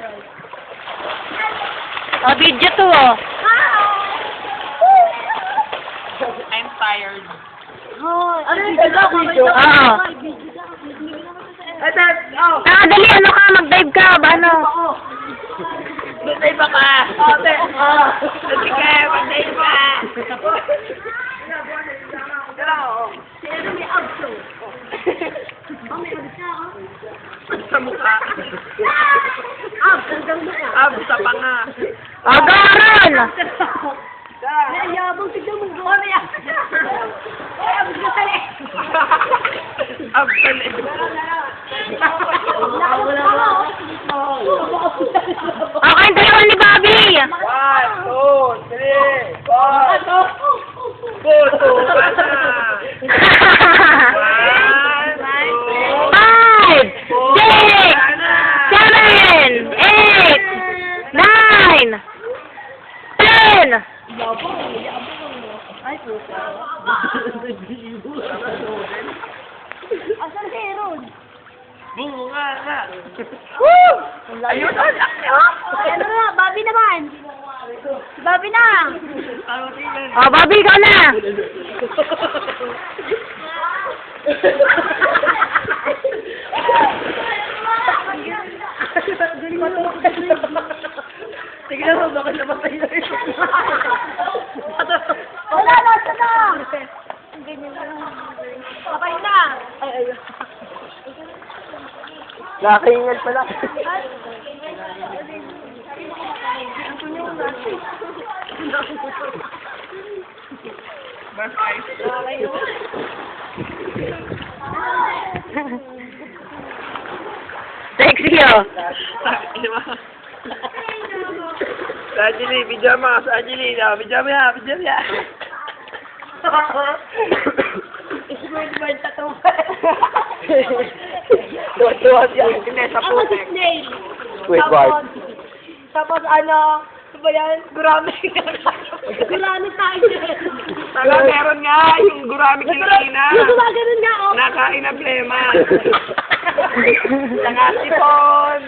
Oh, video to, oh. I'm tired. Ano yung video? Oo. Dali, ano ka? Mag-dive ka. Ano? Mag-dive ba ka? Sige, mag-dive ka. Sa mukha. Sa panga. Agaran! Yabang tignan mo doon na yan. Abs na tali. Absali. Okay, dalawa ni Bobby. 1, 2, 3, 4. Puto ka na. 5, 6, 7, 8, 9, 10. Ay, puta. Asan si Aaron? Bungo nga. Woo! Ayun, ang laki. Ano na, Bobby naman. Bobby na. Oh, Bobby, ikaw na. Tignan mo, bakit namatay na rin? Wala, nasa na. Kapay na. Nakaingal pala. Sexy, oh. Sajili, pijama, Sajili. Pijama. Isword tattoo. Tuwa siya. Hindi, sa Ako si putek. Snail. Squidward. Tapos ano ba yan? Gurami. Gurami tayo dyan. Taga, meron nga yung gurami kilikina. Yung gumaganon nga, oh. Nakain na plema. Tanga sipon.